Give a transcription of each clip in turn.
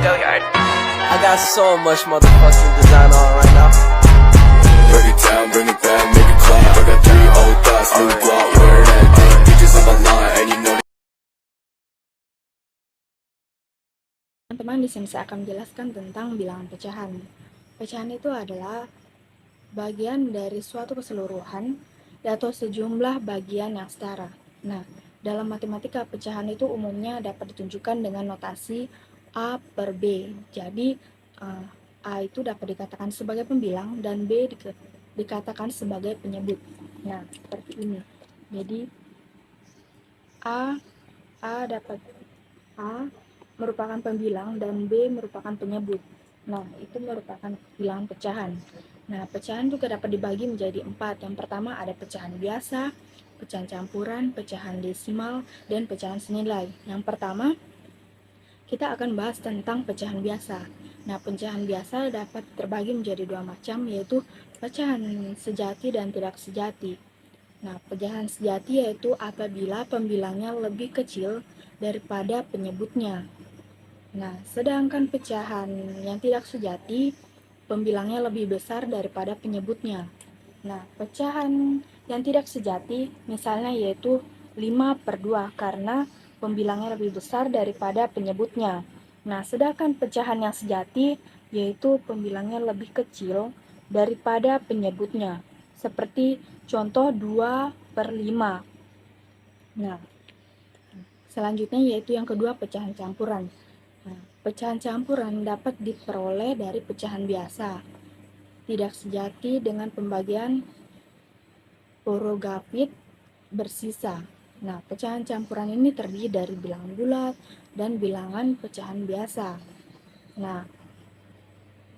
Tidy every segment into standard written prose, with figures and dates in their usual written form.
I got so much motherfucking design on right now. Break it down, bring it back, make it clap. I got 3 old thoughts, new block, where that thing. Bitches on my line, and you know. Teman-teman, di sini saya akan menjelaskan tentang bilangan pecahan. Pecahan itu adalah bagian dari suatu keseluruhan atau sejumlah bagian yang setara. Nah, dalam matematika pecahan itu umumnya dapat ditunjukkan dengan notasi A per B. Jadi, A itu dapat dikatakan sebagai pembilang dan B dikatakan sebagai penyebut. Nah, seperti ini. Jadi, A merupakan pembilang dan B merupakan penyebut. Nah, itu merupakan bilangan pecahan. Nah, pecahan juga dapat dibagi menjadi 4. Yang pertama ada pecahan biasa, pecahan campuran, pecahan desimal, dan pecahan senilai. Yang pertama, kita akan bahas tentang pecahan biasa. Nah, pecahan biasa dapat terbagi menjadi 2 macam, yaitu pecahan sejati dan tidak sejati. Nah, pecahan sejati yaitu apabila pembilangnya lebih kecil daripada penyebutnya. Nah, sedangkan pecahan yang tidak sejati, pembilangnya lebih besar daripada penyebutnya. Nah, pecahan yang tidak sejati misalnya yaitu 5 per 2 karena pembilangnya lebih besar daripada penyebutnya. Nah, sedangkan pecahan yang sejati yaitu pembilangnya lebih kecil daripada penyebutnya. Seperti contoh 2 per 5. Nah, selanjutnya yaitu yang kedua pecahan campuran. Nah, pecahan campuran dapat diperoleh dari pecahan biasa, tidak sejati dengan pembagian Purugapit bersisa. Nah, pecahan campuran ini terdiri dari bilangan bulat dan bilangan pecahan biasa. Nah,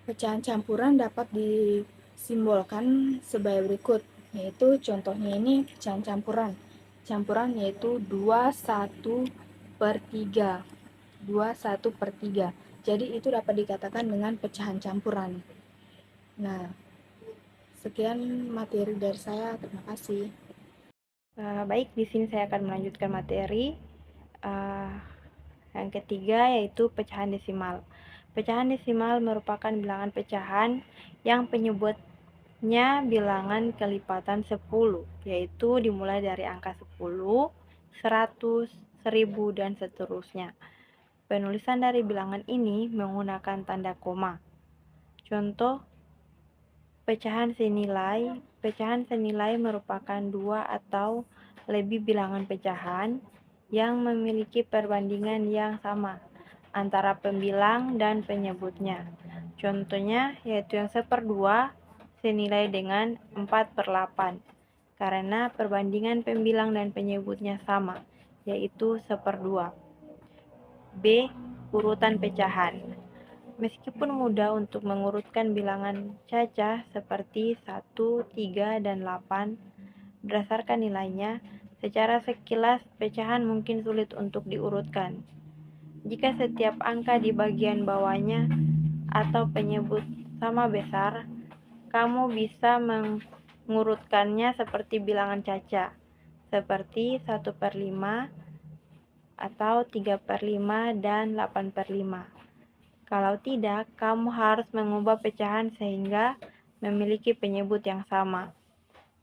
pecahan campuran dapat disimbolkan sebagai berikut, yaitu contohnya ini pecahan campuran. Campuran yaitu 21 per 3. 21 per 3. Jadi itu dapat dikatakan dengan pecahan campuran. Nah, sekian materi dari saya. Terima kasih. Baik, di sini saya akan melanjutkan materi yang ketiga, yaitu pecahan desimal. Pecahan desimal merupakan bilangan pecahan yang penyebutnya bilangan kelipatan 10, yaitu dimulai dari angka 10, 100, 1000, dan seterusnya. Penulisan dari bilangan ini menggunakan tanda koma. Contoh pecahan senilai. Pecahan senilai merupakan 2 atau lebih bilangan pecahan yang memiliki perbandingan yang sama antara pembilang dan penyebutnya. Contohnya yaitu yang 1/2 senilai dengan 4/8 karena perbandingan pembilang dan penyebutnya sama, yaitu 1/2. B. Urutan pecahan. Meskipun mudah untuk mengurutkan bilangan cacah seperti 1, 3, dan 8 berdasarkan nilainya, secara sekilas pecahan mungkin sulit untuk diurutkan. Jika setiap angka di bagian bawahnya atau penyebut sama besar, kamu bisa mengurutkannya seperti bilangan cacah, seperti 1/5 atau 3/5 dan 8/5. Kalau tidak, kamu harus mengubah pecahan sehingga memiliki penyebut yang sama,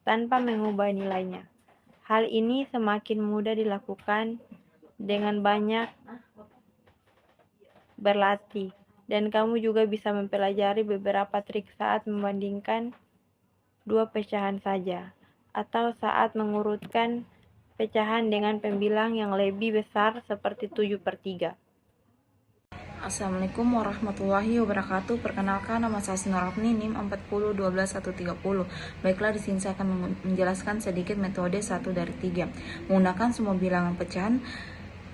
tanpa mengubah nilainya. Hal ini semakin mudah dilakukan dengan banyak berlatih, dan kamu juga bisa mempelajari beberapa trik saat membandingkan 2 pecahan saja, atau saat mengurutkan pecahan dengan pembilang yang lebih besar seperti 7/3. Assalamualaikum warahmatullahi wabarakatuh. Perkenalkan, nama saya Sinarafni, NIM 4012130. Baiklah, di sini saya akan menjelaskan sedikit metode 1 dari 3. Menggunakan semua bilangan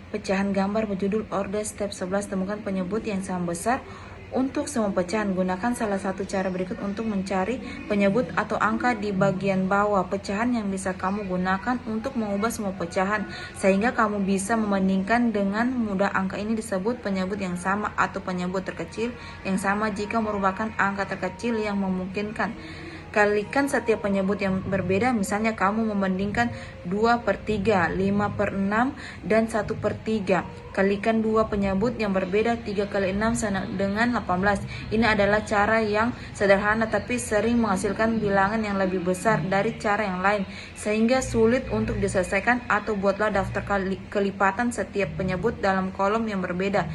pecahan gambar berjudul Order Step 11, temukan penyebut yang sama besar untuk semua pecahan. Gunakan salah satu cara berikut untuk mencari penyebut atau angka di bagian bawah pecahan yang bisa kamu gunakan untuk mengubah semua pecahan, sehingga kamu bisa membandingkan dengan mudah. Angka ini disebut penyebut yang sama atau penyebut terkecil yang sama jika merupakan angka terkecil yang memungkinkan. Kalikan setiap penyebut yang berbeda, misalnya kamu membandingkan 2/3, 5/6, dan 1/3. Kalikan dua penyebut yang berbeda, 3 kali 6 sama dengan 18. Ini adalah cara yang sederhana tapi sering menghasilkan bilangan yang lebih besar dari cara yang lain, sehingga sulit untuk diselesaikan. Atau buatlah daftar kelipatan setiap penyebut dalam kolom yang berbeda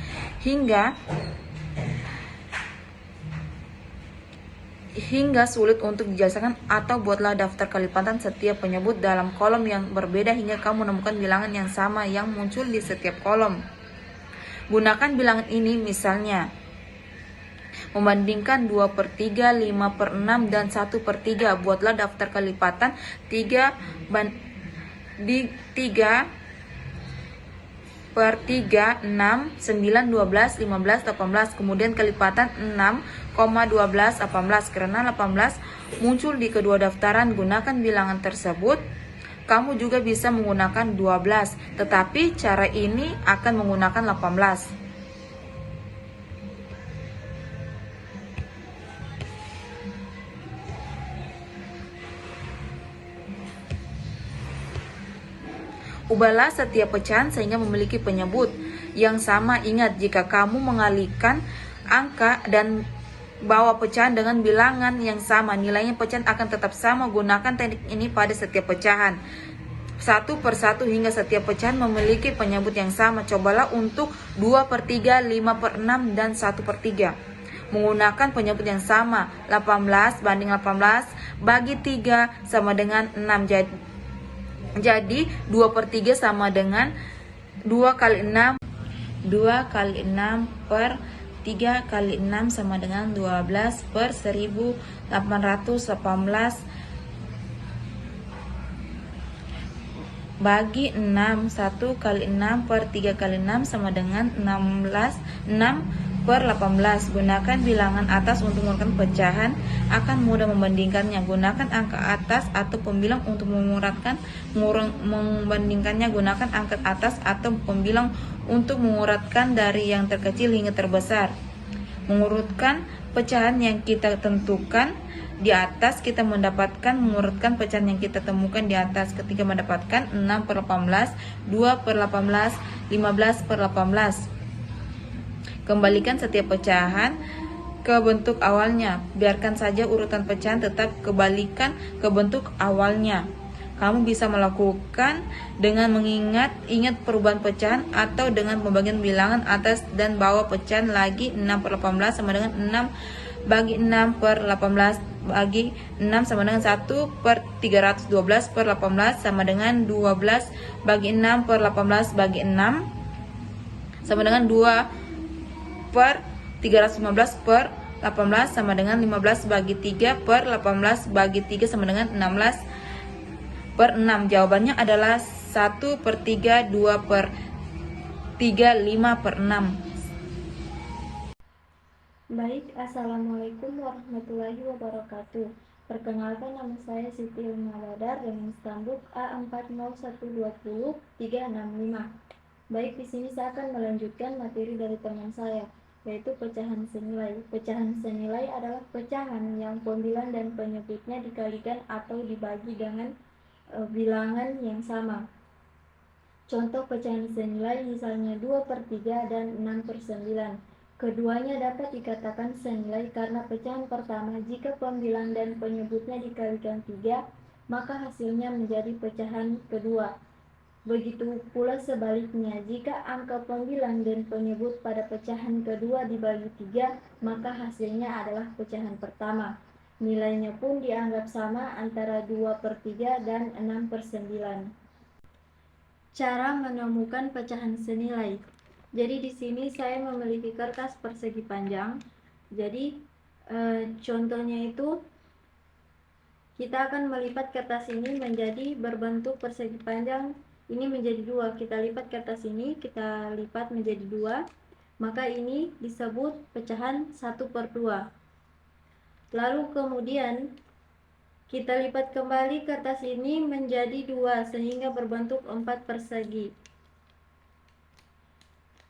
hingga sulit untuk dijelaskan, atau buatlah daftar kelipatan setiap penyebut dalam kolom yang berbeda hingga kamu menemukan bilangan yang sama yang muncul di setiap kolom. Gunakan bilangan ini, misalnya membandingkan 2/3, 5/6, dan 1/3. Buatlah daftar kelipatan 3 per 3, 6, 9, 12, 15, 18. Kemudian kelipatan 6,12, 18. Karena 18 muncul di kedua daftaran, gunakan bilangan tersebut. Kamu juga bisa menggunakan 12, tetapi cara ini akan menggunakan 18. Ubahlah setiap pecahan sehingga memiliki penyebut yang sama. Ingat, jika kamu mengalihkan angka dan bawa pecahan dengan bilangan yang sama, nilainya pecahan akan tetap sama. Gunakan teknik ini pada setiap pecahan, satu per satu, hingga setiap pecahan memiliki penyebut yang sama. Cobalah untuk 2/3, 5/6, dan 1/3. Menggunakan penyebut yang sama, 18 banding 18 bagi 3 sama dengan 6. Jadi 2/3 sama dengan 2 kali 6. 2 kali 6 per 3 kali 6 sama dengan 12 per 1818 bagi 6. 1 kali 6 per 3 kali 6 sama dengan 6 per 18. Gunakan bilangan atas untuk mengurutkan pecahan, akan mudah membandingkannya. Gunakan angka atas atau pembilang untuk membandingkannya. Gunakan angka atas atau pembilang untuk menguratkan dari yang terkecil hingga terbesar. Mengurutkan pecahan yang kita tentukan di atas, kita mengurutkan pecahan yang kita temukan di atas. Ketika mendapatkan 6/18, 2/18, 15/18. Kembalikan setiap pecahan ke bentuk awalnya. Biarkan saja urutan pecahan tetap kembalikan ke bentuk awalnya. Kamu bisa melakukan dengan ingat perubahan pecahan atau dengan pembagian bilangan atas dan bawah pecahan lagi. 6/18 sama dengan 6 bagi 6/18 bagi 6 sama dengan 1/312 per 18 sama dengan 12 bagi 6/18 bagi 6 sama dengan 2 per 315 per 18 sama dengan 15 bagi 3 per 18 bagi 3 sama dengan 16 per 6. Jawabannya adalah 1/3, 2/3, 5/6. Baik, Assalamualaikum warahmatullahi wabarakatuh. Perkenalkan, nama saya Siti Ilma Badar dengan stambuk A40120-365. Baik, di sini saya akan melanjutkan materi dari teman saya, yaitu pecahan senilai. Pecahan senilai adalah pecahan yang pembilang dan penyebutnya dikalikan atau dibagi dengan bilangan yang sama. Contoh pecahan senilai misalnya 2/3 dan 6/9. Keduanya dapat dikatakan senilai karena pecahan pertama jika pembilang dan penyebutnya dikalikan 3, maka hasilnya menjadi pecahan kedua. Begitu pula sebaliknya, jika angka pembilang dan penyebut pada pecahan kedua dibagi 3, maka hasilnya adalah pecahan pertama. Nilainya pun dianggap sama antara 2/3 dan 6/9. Cara menemukan pecahan senilai. Jadi di sini saya memiliki kertas persegi panjang. Jadi contohnya itu kita akan melipat kertas ini menjadi berbentuk persegi panjang. Ini menjadi 2, kita lipat kertas ini, kita lipat menjadi 2, maka ini disebut pecahan 1/2. Lalu kemudian kita lipat kembali kertas ini menjadi 2 sehingga berbentuk 4 persegi,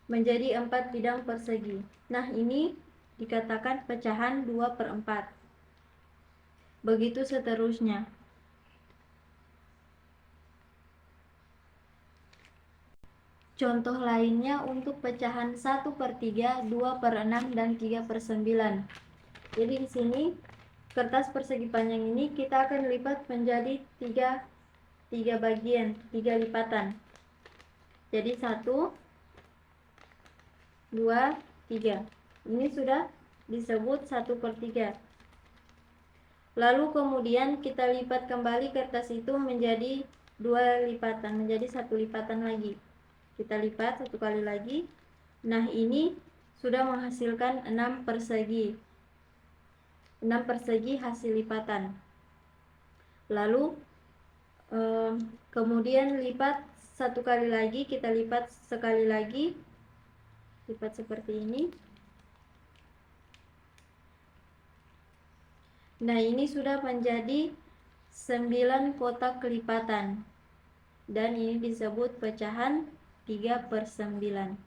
menjadi 4 bidang persegi. Nah, ini dikatakan pecahan 2/4. Begitu seterusnya. Contoh lainnya untuk pecahan 1/3, 2/6, dan 3/9. Jadi di sini kertas persegi panjang ini kita akan lipat menjadi tiga bagian, 3 lipatan. Jadi 1, 2, 3. Ini sudah disebut 1/3. Lalu kemudian kita lipat kembali kertas itu menjadi 2 lipatan, menjadi 1 lipatan lagi. Kita lipat 1 kali lagi. Nah, ini sudah menghasilkan 6 persegi. 6 persegi hasil lipatan. Lalu kemudian lipat 1 kali lagi, kita lipat sekali lagi. Lipat seperti ini. Nah, ini sudah menjadi 9 kotak lipatan. Dan ini disebut pecahan 3/9.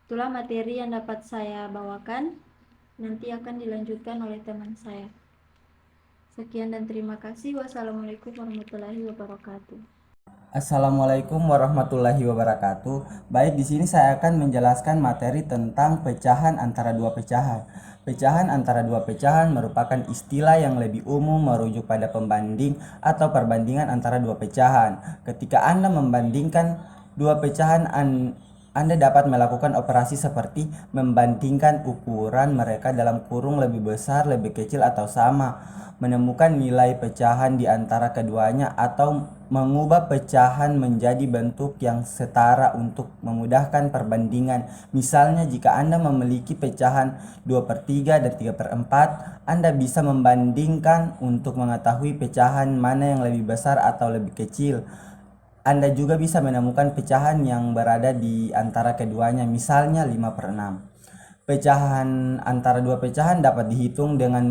Itulah materi yang dapat saya bawakan. Nanti akan dilanjutkan oleh teman saya. Sekian dan terima kasih. Wassalamualaikum warahmatullahi wabarakatuh. Assalamualaikum warahmatullahi wabarakatuh. Baik, di sini saya akan menjelaskan materi tentang pecahan antara dua pecahan. Pecahan antara dua pecahan merupakan istilah yang lebih umum merujuk pada pembanding atau perbandingan antara dua pecahan. Ketika Anda membandingkan dua pecahan, Anda dapat melakukan operasi seperti membandingkan ukuran mereka dalam kurung lebih besar, lebih kecil, atau sama, menemukan nilai pecahan di antara keduanya, atau mengubah pecahan menjadi bentuk yang setara untuk memudahkan perbandingan. Misalnya, jika Anda memiliki pecahan 2/3 dan 3/4, Anda bisa membandingkan untuk mengetahui pecahan mana yang lebih besar atau lebih kecil. Anda juga bisa menemukan pecahan yang berada di antara keduanya, misalnya 5/6. Pecahan antara dua pecahan dapat dihitung dengan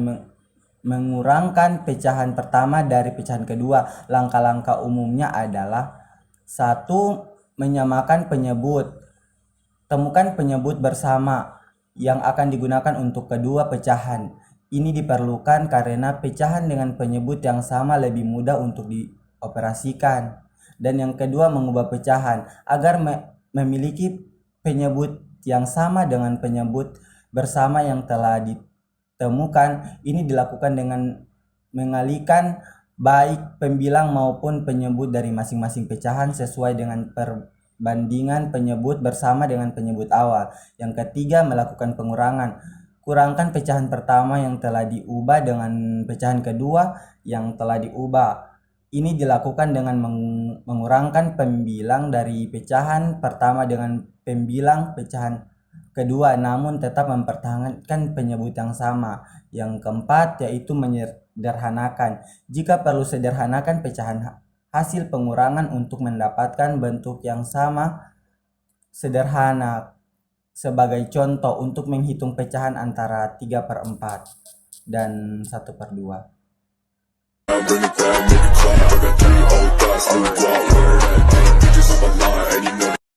mengurangkan pecahan pertama dari pecahan kedua. Langkah-langkah umumnya adalah: 1. Menyamakan penyebut. Temukan penyebut bersama yang akan digunakan untuk kedua pecahan. Ini diperlukan karena pecahan dengan penyebut yang sama lebih mudah untuk dioperasikan. Dan yang kedua, mengubah pecahan agar memiliki penyebut yang sama dengan penyebut bersama yang telah ditemukan. Ini dilakukan dengan mengalihkan baik pembilang maupun penyebut dari masing-masing pecahan sesuai dengan perbandingan penyebut bersama dengan penyebut awal. Yang ketiga, melakukan pengurangan. Kurangkan pecahan pertama yang telah diubah dengan pecahan kedua yang telah diubah. Ini dilakukan dengan mengurangkan pembilang dari pecahan pertama dengan pembilang pecahan kedua, namun tetap mempertahankan penyebut yang sama. Yang keempat, yaitu menyederhanakan. Jika perlu, sederhanakan pecahan hasil pengurangan untuk mendapatkan bentuk yang sama sederhana. Sebagai contoh, untuk menghitung pecahan antara 3/4 dan 1/2. Bring it down, make it clap. I got 3 old thoughts, new guap.